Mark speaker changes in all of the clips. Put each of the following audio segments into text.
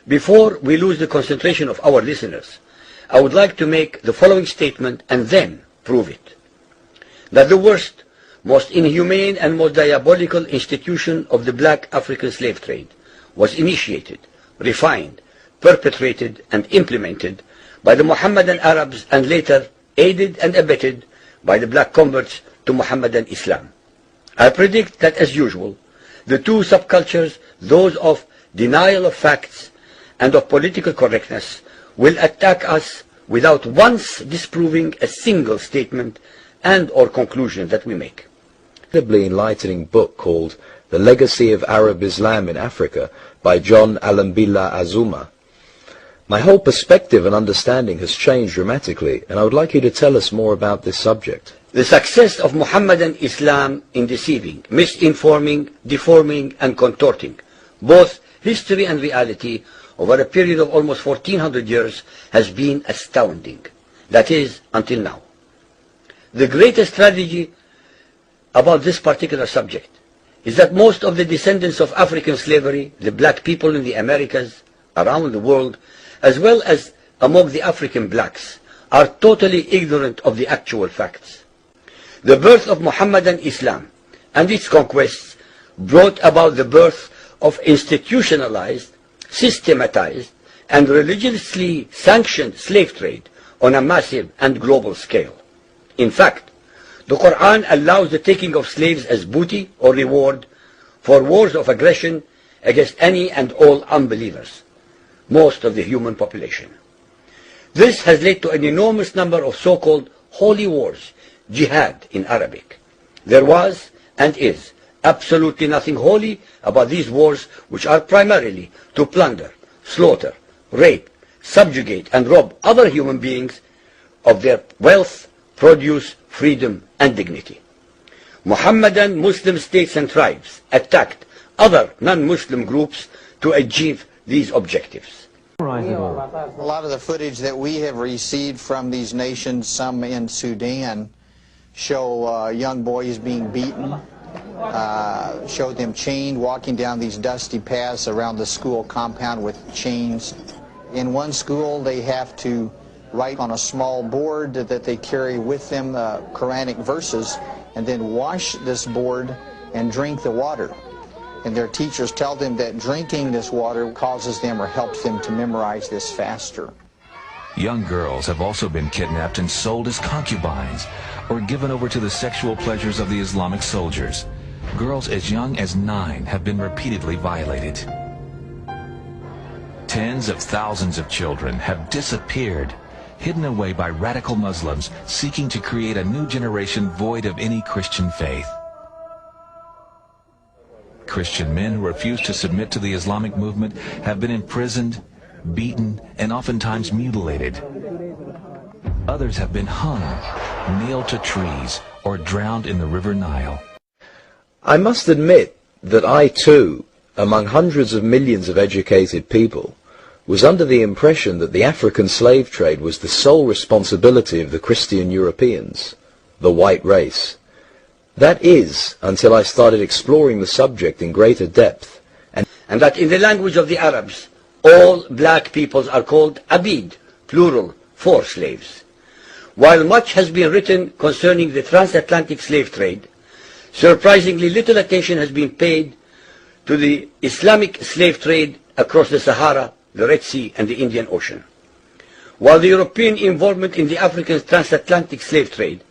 Speaker 1: Before we lose the concentration of our listeners, I would like to make the following statement and then prove it. That the worst, most inhumane and most diabolical institution of the black African slave trade was initiated, refined, perpetrated and implemented by the Mohammedan Arabs and later aided and abetted by the black converts to Mohammedan Islam. I predict that, as usual, the two subcultures, those of denial of facts and of political correctness, will attack us without once disproving a single statement and or conclusion that we make.
Speaker 2: Incredibly enlightening book called The Legacy of Arab Islam in Africa by John Alambila Azuma. My whole perspective and understanding has changed dramatically, and I would like you to tell us more about this subject.
Speaker 1: The success of Mohammedan Islam in deceiving, misinforming, deforming and contorting both history and reality over a period of almost 1400 years has been astounding. That is, until now. The greatest tragedy about this particular subject is that most of the descendants of African slavery, the black people in the Americas, around the world, as well as among the African blacks, are totally ignorant of the actual facts. The birth of Mohammedan Islam and its conquests brought about the birth of institutionalized, systematized, and religiously sanctioned slave trade on a massive and global scale. In fact, the Quran allows the taking of slaves as booty or reward for wars of aggression against any and all unbelievers, most of the human population. This has led to an enormous number of so-called holy wars, jihad in Arabic. There was and is absolutely nothing holy about these wars, which are primarily to plunder, slaughter, rape, subjugate and rob other human beings of their wealth, produce, freedom and dignity. Mohammedan Muslim states and tribes attacked other non-Muslim groups to achieve these objectives.
Speaker 3: A lot of the footage that we have received from these nations, some in Sudan, show young boys being beaten, show them chained, walking down these dusty paths around the school compound with chains. In one school, they have to write on a small board that they carry with them Quranic verses and then wash this board and drink the water. And their teachers tell them that drinking this water causes them or helps them to memorize this faster.
Speaker 4: Young girls have also been kidnapped and sold as concubines or given over to the sexual pleasures of the Islamic soldiers. Girls as young as 9 have been repeatedly violated. Tens of thousands of children have disappeared, hidden away by radical Muslims seeking to create a new generation void of any Christian faith. Christian men who refuse to submit to the Islamic movement have been imprisoned, beaten, and oftentimes mutilated. Others have been hung, nailed to trees, or drowned in the River Nile.
Speaker 2: I must admit that I too, among hundreds of millions of educated people, was under the impression that the African slave trade was the sole responsibility of the Christian Europeans, the white race. That is, until I started exploring the subject in greater depth.
Speaker 1: And that in the language of the Arabs, all black peoples are called abid, plural, for slaves. While much has been written concerning the transatlantic slave trade, surprisingly little attention has been paid to the Islamic slave trade across the Sahara, the Red Sea and the Indian Ocean. While the European involvement in the African transatlantic slave trade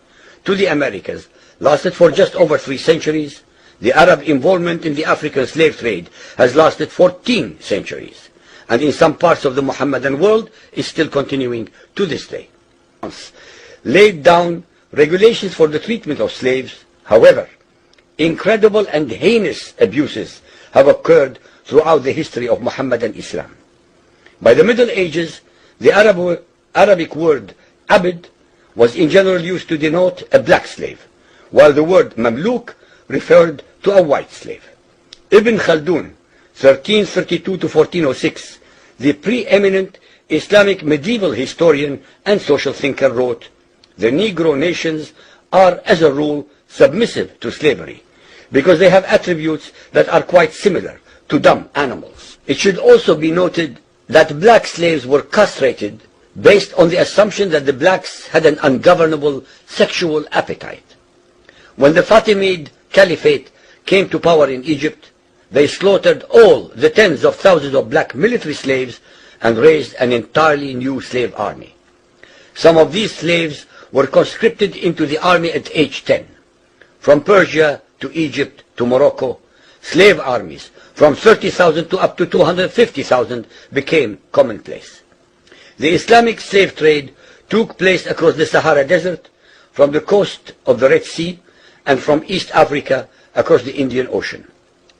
Speaker 1: to the Americas lasted for just over 3 centuries, the Arab involvement in the African slave trade has lasted 14 centuries, and in some parts of the Mohammedan world is still continuing to this day. Laid down regulations for the treatment of slaves. However, incredible and heinous abuses have occurred throughout the history of Mohammedan Islam. By the Middle Ages, the Arabic word abd was in general used to denote a black slave, while the word mamluk referred to a white slave. Ibn Khaldun, 1332 to 1406, the preeminent Islamic medieval historian and social thinker, wrote, "The Negro nations are, as a rule, submissive to slavery, because they have attributes that are quite similar to dumb animals." It should also be noted that black slaves were castrated based on the assumption that the blacks had an ungovernable sexual appetite. When the Fatimid Caliphate came to power in Egypt, they slaughtered all the tens of thousands of black military slaves and raised an entirely new slave army. Some of these slaves were conscripted into the army at age 10. From Persia to Egypt to Morocco, slave armies from 30,000 to up to 250,000 became commonplace. The Islamic slave trade took place across the Sahara Desert, from the coast of the Red Sea, and from East Africa across the Indian Ocean.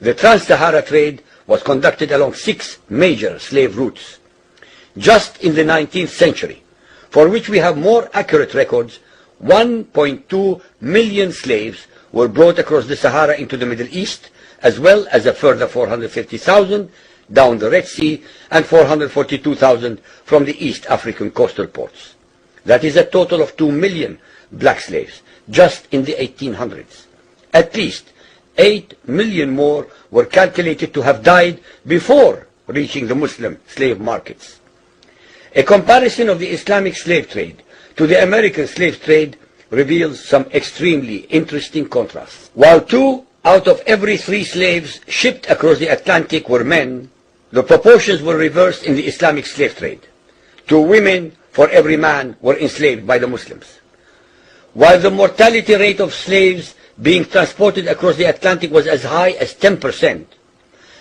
Speaker 1: The Trans-Sahara trade was conducted along 6 major slave routes. Just in the 19th century, for which we have more accurate records, 1.2 million slaves were brought across the Sahara into the Middle East, as well as a further 450,000 down the Red Sea and 442,000 from the East African coastal ports. That is a total of 2 million black slaves just in the 1800s. At least 8 million more were calculated to have died before reaching the Muslim slave markets. A comparison of the Islamic slave trade to the American slave trade reveals some extremely interesting contrasts. While 2 out of every 3 slaves shipped across the Atlantic were men, the proportions were reversed in the Islamic slave trade. 2 women for every man were enslaved by the Muslims. While the mortality rate of slaves being transported across the Atlantic was as high as 10%,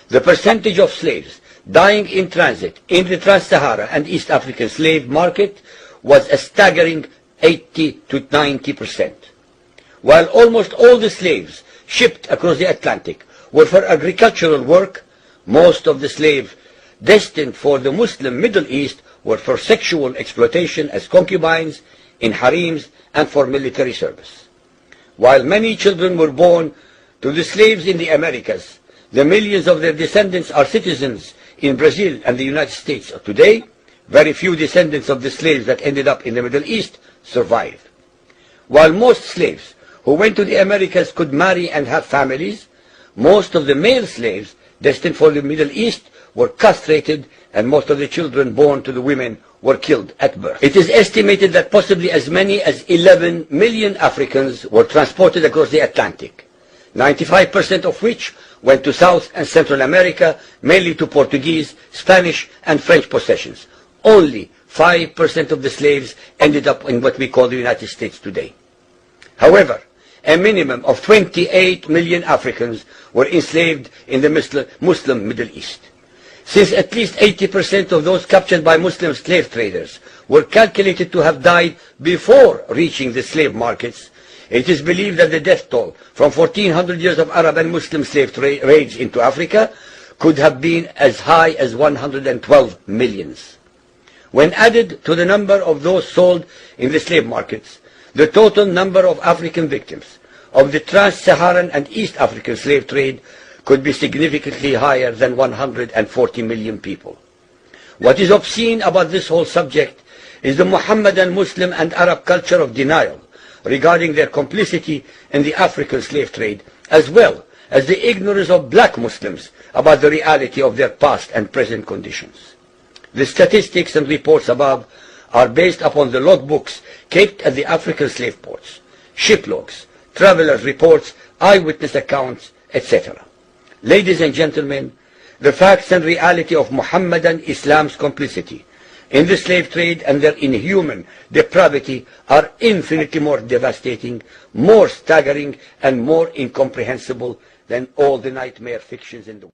Speaker 1: the percentage of slaves dying in transit in the Trans-Sahara and East African slave market was a staggering 80 to 90%. While almost all the slaves shipped across the Atlantic were for agricultural work, most of the slaves destined for the Muslim Middle East were for sexual exploitation as concubines, in harems, and for military service. While many children were born to the slaves in the Americas, the millions of their descendants are citizens in Brazil and the United States today. Very few descendants of the slaves that ended up in the Middle East survived. While most slaves who went to the Americas could marry and have families, most of the male slaves destined for the Middle East were castrated, and most of the children born to the women were killed at birth. It is estimated that possibly as many as 11 million Africans were transported across the Atlantic, 95% of which went to South and Central America, mainly to Portuguese, Spanish, and French possessions. Only 5% of the slaves ended up in what we call the United States today. However, a minimum of 28 million Africans were enslaved in the Muslim Middle East. Since at least 80% of those captured by Muslim slave traders were calculated to have died before reaching the slave markets, it is believed that the death toll from 1400 years of Arab and Muslim slave raids into Africa could have been as high as 112 millions. When added to the number of those sold in the slave markets, the total number of African victims of the Trans-Saharan and East African slave trade could be significantly higher than 140 million people. What is obscene about this whole subject is the Muhammadan, Muslim, and Arab culture of denial regarding their complicity in the African slave trade, as well as the ignorance of black Muslims about the reality of their past and present conditions. The statistics and reports above are based upon the logbooks kept at the African slave ports, ship logs, travelers' reports, eyewitness accounts, etc. Ladies and gentlemen, the facts and reality of Muhammadan Islam's complicity in the slave trade and their inhuman depravity are infinitely more devastating, more staggering, and more incomprehensible than all the nightmare fictions in the world.